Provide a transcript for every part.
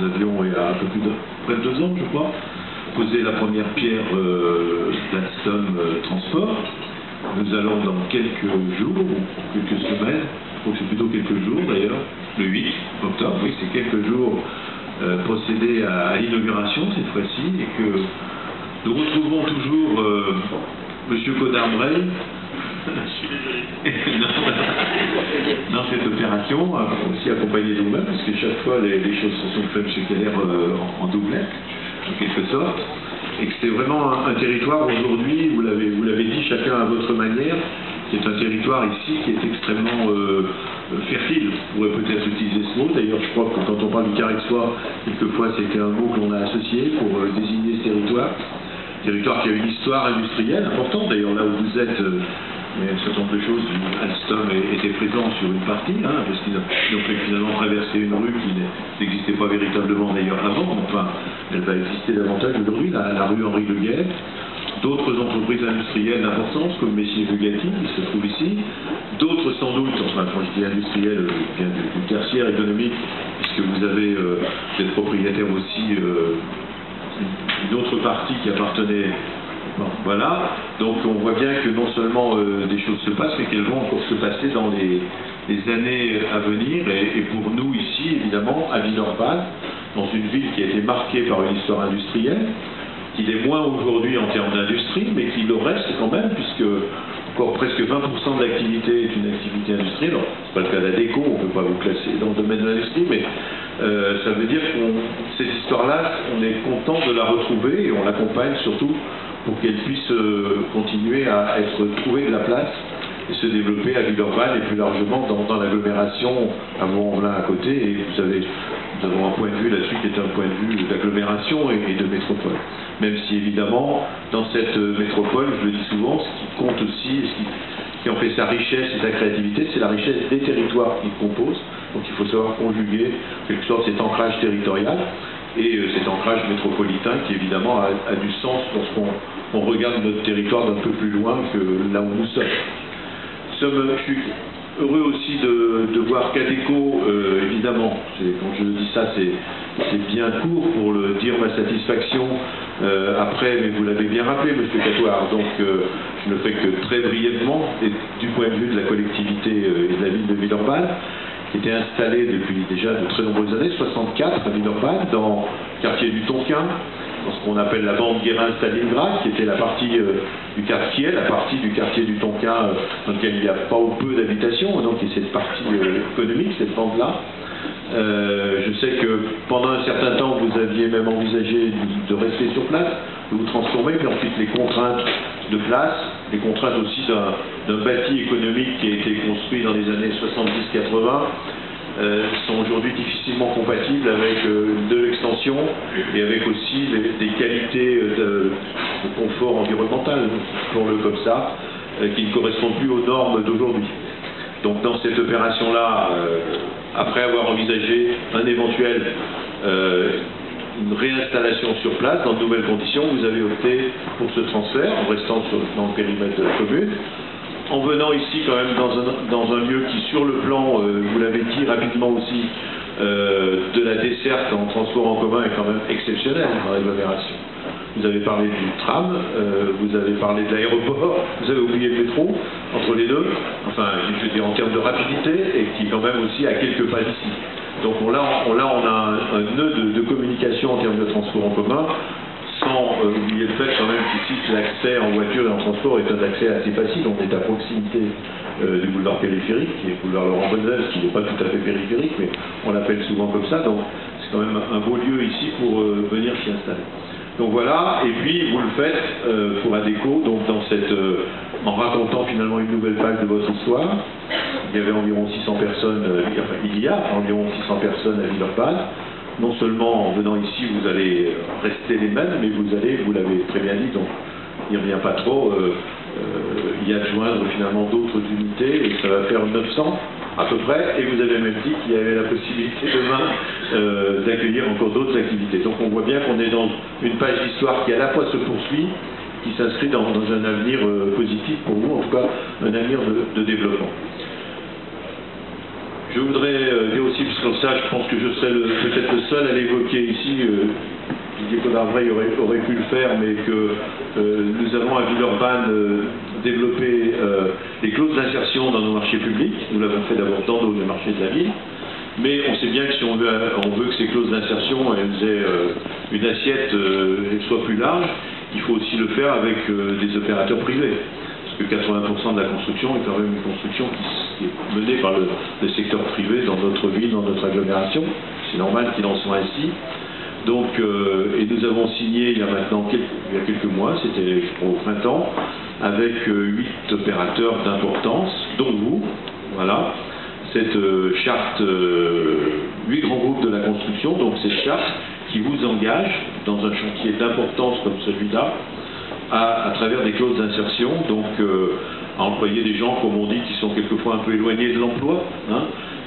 nous avions, il y a un peu plus de près de 2 ans, je crois, posé la première pierre d'Alstom Transport. Nous allons dans quelques jours, ou quelques semaines, je crois que c'est plutôt quelques jours d'ailleurs, le 8 octobre, oui, c'est quelques jours, procéder à l'inauguration cette fois-ci, et que nous retrouvons toujours Monsieur Codard-Brey dans cette opération, aussi accompagné de nous-mêmes, parce que chaque fois les choses se sont faites chez Keller en doublette, en quelque sorte, et que c'est vraiment un territoire aujourd'hui, vous l'avez dit chacun à votre manière, c'est un territoire ici qui est extrêmement fertile, on pourrait peut-être utiliser ce mot, d'ailleurs je crois que quand on parle du Carrexois, quelquefois c'était un mot que l'on a associé pour désigner ce territoire qui a une histoire industrielle importante, d'ailleurs là où vous êtes, mais un certain nombre de choses, Alstom était présent sur une partie, parce qu'ils ont fait finalement traverser une rue qui n'existait pas véritablement d'ailleurs avant, enfin elle va exister davantage aujourd'hui, la rue Henri Le Guay. D'autres entreprises industrielles d'importance, comme Messier Bugatti, qui se trouve ici, d'autres sans doute, enfin quand je dis industriel, je viens du tertiaire économique, puisque vous avez des propriétaires aussi, une autre partie qui appartenait. Bon, voilà, donc on voit bien que non seulement des choses se passent, mais qu'elles vont encore se passer dans les années à venir, et pour nous ici, évidemment, à Villeurbanne, dans une ville qui a été marquée par une histoire industrielle, qui l'est moins aujourd'hui en termes d'industrie, mais qui le reste quand même, puisque encore presque 20% de l'activité est une activité industrielle. Ce n'est pas le cas de la déco, on ne peut pas vous classer dans le domaine de l'industrie, mais ça veut dire que cette histoire-là, on est content de la retrouver, et on l'accompagne surtout pour qu'elle puisse continuer à trouver de la place et se développer à Villeurbanne et plus largement dans l'agglomération à Mont-en-Velin à côté. Et vous avons un point de vue là-dessus qui est un point de vue d'agglomération et de métropole. Même si évidemment, dans cette métropole, je le dis souvent, ce qui compte aussi, et ce qui en fait sa richesse et sa créativité, c'est la richesse des territoires qui composent. Donc il faut savoir conjuguer, en quelque sorte, cet ancrage territorial et cet ancrage métropolitain qui évidemment a du sens lorsqu'on regarde notre territoire d'un peu plus loin que là où nous sommes. Je suis heureux aussi de voir qu'Adéco, évidemment, quand je dis ça, c'est bien court pour le dire ma satisfaction après, mais vous l'avez bien rappelé, M. Catoire, donc je ne fais que très brièvement, et du point de vue de la collectivité et de la ville de Villeurbanne, qui était installée depuis déjà de très nombreuses années, 64 à Villeurbanne, dans le quartier du Tonquin, dans ce qu'on appelle la bande Guérin-Stalingrad, qui était la partie du quartier du Tonquin, dans lequel il n'y a pas ou peu d'habitations, donc il y a cette partie économique, cette bande-là. Je sais que pendant un certain temps, vous aviez même envisagé de rester sur place, de vous transformer, puis ensuite les contraintes de place, les contraintes aussi d'un bâti économique qui a été construit dans les années 70-80, sont aujourd'hui difficilement compatibles avec de l'extension et avec aussi des qualités de confort environnemental, appelons-le comme ça, qui ne correspondent plus aux normes d'aujourd'hui. Donc dans cette opération-là, après avoir envisagé un éventuel une réinstallation sur place dans de nouvelles conditions, vous avez opté pour ce transfert en restant dans le périmètre de la commune, en venant ici quand même dans un lieu qui sur le plan, vous l'avez dit rapidement aussi, de la desserte en transport en commun est quand même exceptionnel dans l'agglomération. Vous avez parlé du tram, vous avez parlé de l'aéroport, vous avez oublié le métro, entre les deux, enfin je veux dire en termes de rapidité, et qui quand même aussi à quelques pas d'ici. Donc là on a un nœud de communication en termes de transport en commun, sans oublier le fait quand même qu'ici l'accès en voiture et en transport est un accès assez facile. On est à proximité du boulevard périphérique, qui est le boulevard Laurent Bonnel, qui n'est pas tout à fait périphérique, mais on l'appelle souvent comme ça, donc c'est quand même un beau lieu ici pour venir s'y installer. Donc voilà, et puis vous le faites pour Adéco, donc en racontant finalement une nouvelle page de votre histoire. Il y avait environ 600 personnes, il y a environ 600 personnes à Villeurbanne. Non seulement en venant ici, vous allez rester les mêmes, mais vous l'avez très bien dit, donc il ne revient pas trop, y adjoindre finalement d'autres unités, et ça va faire 900 à peu près, et vous avez même dit qu'il y avait la possibilité demain d'accueillir encore d'autres activités. Donc on voit bien qu'on est dans une page d'histoire qui à la fois se poursuit, qui s'inscrit dans un avenir positif pour vous, en tout cas un avenir de développement. Je voudrais dire aussi, parce que ça, je pense que je serais peut-être le seul à l'évoquer ici, Didier Codarbray aurait pu le faire, mais que nous avons à Villeurbanne développé les clauses d'insertion dans nos marchés publics. Nous l'avons fait d'abord dans nos marchés de la ville, mais on sait bien que si on veut que ces clauses d'insertion aient une assiette soit plus large, il faut aussi le faire avec des opérateurs privés. Parce que 80% de la construction est quand même une construction qui est menée par le secteur privé dans notre ville, dans notre agglomération. C'est normal qu'il en soit ainsi. Donc, et nous avons signé il y a maintenant quelques mois, c'était je crois au printemps, avec 8 opérateurs d'importance, dont vous, voilà, cette charte, 8 grands groupes de la construction, donc cette charte qui vous engage dans un chantier d'importance comme celui-là, à travers des clauses d'insertion, donc à employer des gens, comme on dit, qui sont quelquefois un peu éloignés de l'emploi, hein,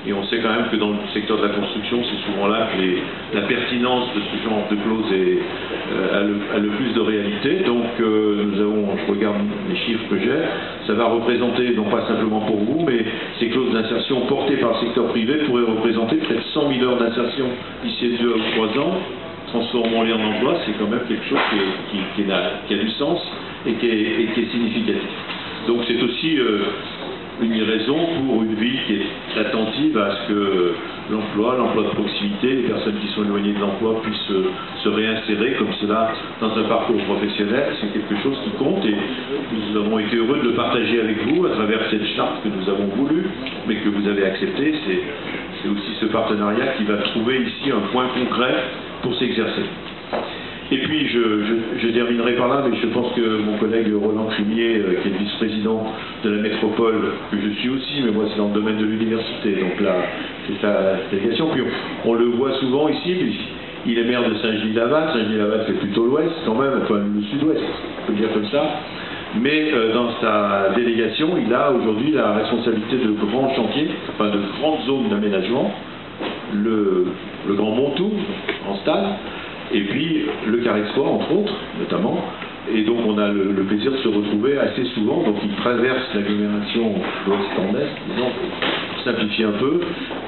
et on sait quand même que dans le secteur de la construction, c'est souvent là que la pertinence de ce genre de clause a le plus de réalité. Donc nous avons, je regarde les chiffres que j'ai, ça va représenter, non pas simplement pour vous, mais ces clauses d'insertion portées par le secteur privé pourraient représenter près de 100 000 heures d'insertion d'ici 2 ou 3 ans. Transformons-les en emploi, c'est quand même quelque chose qui a du sens et qui est significatif. Donc c'est aussi une raison pour une ville qui est attentive à ce que l'emploi de proximité, les personnes qui sont éloignées de l'emploi puissent se réinsérer comme cela dans un parcours professionnel. C'est quelque chose qui compte et nous avons été heureux de le partager avec vous à travers cette charte que nous avons voulu, mais que vous avez acceptée. C'est aussi ce partenariat qui va trouver ici un point concret pour s'exercer. Et puis, je terminerai par là, mais je pense que mon collègue Roland Crimier, qui est le vice-président de la métropole, que je suis aussi, mais moi c'est dans le domaine de l'université, donc là, c'est sa délégation. Puis on le voit souvent ici, il est maire de Saint-Gilles-Laval. Saint-Gilles-Laval c'est plutôt l'ouest quand même, enfin le sud-ouest, on peut dire comme ça. Mais dans sa délégation, il a aujourd'hui la responsabilité de grands chantiers, enfin de grandes zones d'aménagement, le Grand Montou, en stade, et puis le Carré de Soie, entre autres, notamment. Et donc on a le plaisir de se retrouver assez souvent. Donc il traverse l'agglomération d'ouest en est, disons, pour simplifier un peu,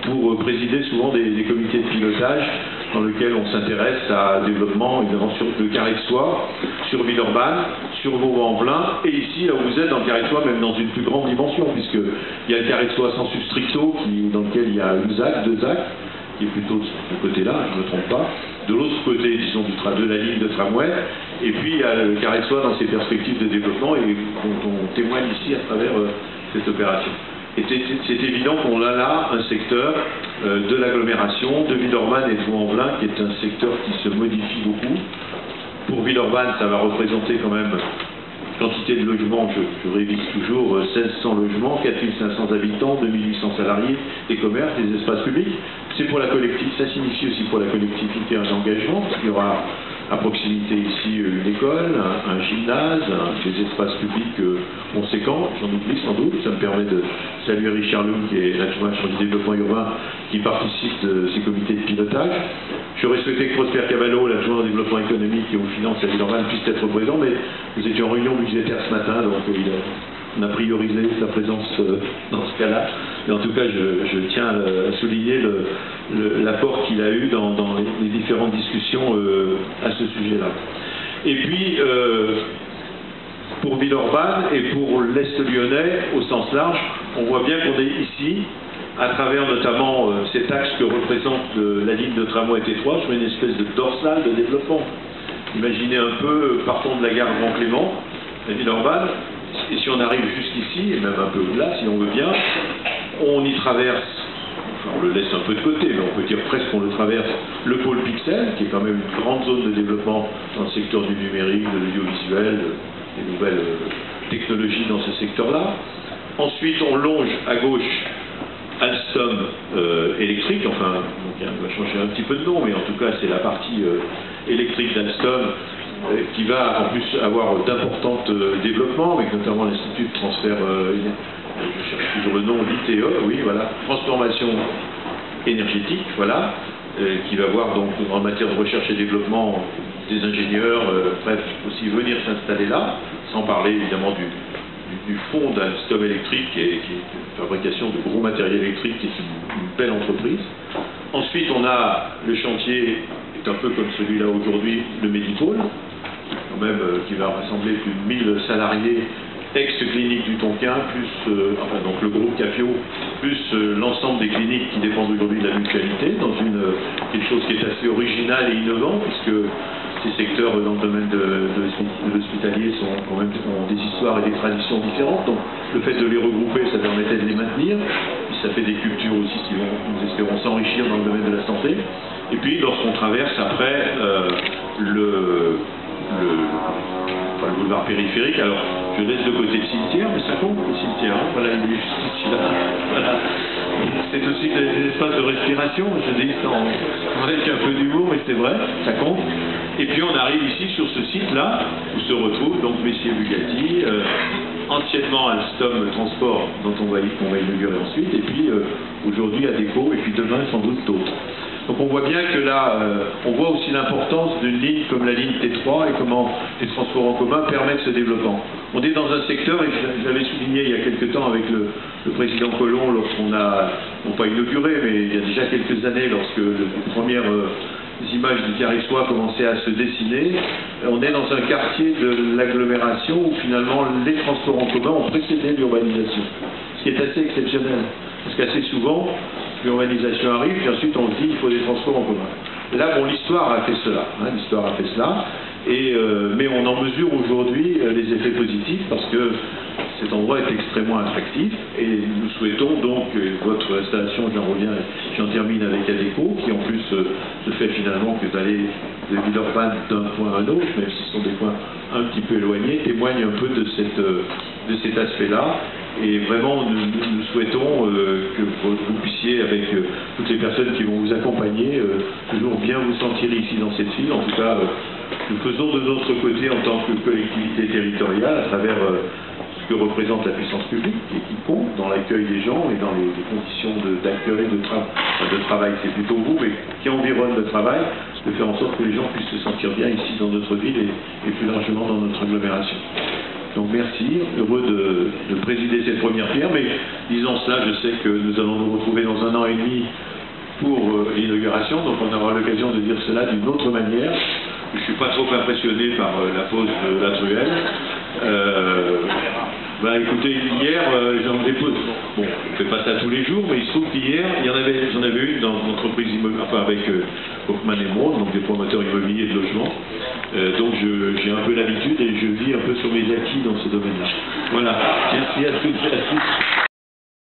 pour présider souvent des comités de pilotage dans lesquels on s'intéresse à développement, évidemment, sur le Carré de Soie, sur Villeurbanne, sur Vaux-en-Velin, et ici, là où vous êtes, dans le Carré de Soie, même dans une plus grande dimension, puisqu'il y a le Carré de Soie sensu stricto, dans lequel il y a deux axes, qui est plutôt de ce côté-là, je ne me trompe pas. De l'autre côté, disons, de la ligne de tramway, et puis il y a le Carré de Soie dans ses perspectives de développement, et dont on témoigne ici à travers cette opération. Et c'est évident qu'on a là un secteur de l'agglomération, de Villeurbanne et de Vaux-en-Velin, qui est un secteur qui se modifie beaucoup. Pour Villeurbanne, ça va représenter quand même quantité de logements, je révise toujours, 1600 logements, 4500 habitants, 2800 salariés, des commerces, des espaces publics. C'est pour la collectivité, ça signifie aussi pour la collectivité un engagement, parce qu'il y aura à proximité ici une école, un gymnase, des espaces publics conséquents, j'en oublie sans doute. Ça me permet de saluer Richard Loum, qui est l'adjoint chargé du développement urbain, qui participe de ces comités de pilotage. J'aurais souhaité que Prosper Cavallo, l'adjoint au développement économique et aux finances à Villeurbanne, puisse être présent, mais nous étions en réunion budgétaire ce matin, donc on a priorisé sa présence dans ce cas-là. Et en tout cas, je tiens à souligner l'apport qu'il a eu dans les différentes discussions à ce sujet-là. Et puis, pour Villeurbanne et pour l'Est lyonnais, au sens large, on voit bien qu'on est ici, à travers notamment cet axe que représente la ligne de tramway T3, sur une espèce de dorsale de développement. Imaginez un peu, partons de la gare Grand Clément, à Villeurbanne, et si on arrive jusqu'ici, et même un peu au-delà, si on veut bien, on y traverse, enfin on le laisse un peu de côté, mais on peut dire presque qu'on le traverse, le pôle Pixel, qui est quand même une grande zone de développement dans le secteur du numérique, de l'audiovisuel, des nouvelles technologies dans ce secteur-là. Ensuite, on longe à gauche Alstom électrique, enfin, donc, on va changer un petit peu de nom, mais en tout cas, c'est la partie électrique d'Alstom, qui va en plus avoir d'importants développements, avec notamment l'Institut de transfert, je cherche toujours le nom, l'ITE, oui, voilà, transformation énergétique, voilà, qui va voir donc en matière de recherche et développement des ingénieurs, bref, aussi venir s'installer là, sans parler évidemment du fond d'Alstom Électrique, qui est une fabrication de gros matériel électrique, qui est une belle entreprise. Ensuite, on a le chantier, qui est un peu comme celui-là aujourd'hui, le Medipôle, quand même, qui va rassembler plus de 1000 salariés, ex-clinique du Tonkin, plus donc le groupe Capio, plus l'ensemble des cliniques qui dépendent aujourd'hui de la mutualité, dans quelque chose qui est assez original et innovant, puisque ces secteurs dans le domaine de l'hospitalier ont des histoires et des traditions différentes. Donc le fait de les regrouper, ça permettait de les maintenir. Puis ça fait des cultures aussi qui vont, nous espérons, s'enrichir dans le domaine de la santé. Et puis lorsqu'on traverse après le boulevard périphérique, alors je laisse de côté le cimetière, mais ça compte le cimetière, hein. Voilà, il est juste là. Voilà. C'est aussi des espaces de respiration, je dis avec un peu d'humour, mais c'est vrai, ça compte. Et puis on arrive ici sur ce site-là, où se retrouvent donc Messier Bugatti, anciennement Alstom Transport, dont on va inaugurer ensuite, et puis aujourd'hui Adecco, et puis demain sans doute d'autres. Donc on voit bien que là, on voit aussi l'importance d'une ligne comme la ligne T3 et comment les transports en commun permettent ce développement. On est dans un secteur, et j'avais souligné il y a quelques temps avec le président Collomb, lorsqu'on a, non pas inauguré, mais il y a déjà quelques années, lorsque les premières images du Caressois commençaient à se dessiner, on est dans un quartier de l'agglomération où finalement les transports en commun ont précédé l'urbanisation, ce qui est assez exceptionnel, parce qu'assez souvent, l'urbanisation arrive, puis ensuite on se dit qu'il faut des transports en commun. Là, bon, l'histoire a fait cela, hein, l'histoire a fait cela, mais on en mesure aujourd'hui les effets positifs parce que cet endroit est extrêmement attractif et nous souhaitons donc que votre installation, j'en termine avec Adecco, qui en plus se fait finalement que d'aller de Villeurbanne d'un point à un autre, même si ce sont des points un petit peu éloignés, témoigne un peu de cet aspect-là. Et vraiment, nous souhaitons que vous puissiez, avec toutes les personnes qui vont vous accompagner, toujours bien vous sentir ici dans cette ville. En tout cas, nous faisons de notre côté en tant que collectivité territoriale, à travers ce que représente la puissance publique et qui compte dans l'accueil des gens et dans les conditions d'accueil, de travail, c'est plutôt vous, mais qui environne le travail, de faire en sorte que les gens puissent se sentir bien ici dans notre ville et plus largement dans notre agglomération. Donc merci, heureux de présider cette première pierre, mais disons cela, je sais que nous allons nous retrouver dans 1 an et demi pour l'inauguration, donc on aura l'occasion de dire cela d'une autre manière. Je ne suis pas trop impressionné par la pose de la truelle. Écoutez, hier, j'en dépose. Bon, on ne fait pas ça tous les jours, mais il se trouve qu'hier, j'en avais une dans l'entreprise immobilière, enfin avec Hoffmann et Monde, donc des promoteurs immobiliers de logement. Donc j'ai un peu l'habitude et je vis un peu sur mes acquis dans ce domaine-là. Voilà. Merci à toutes et à tous.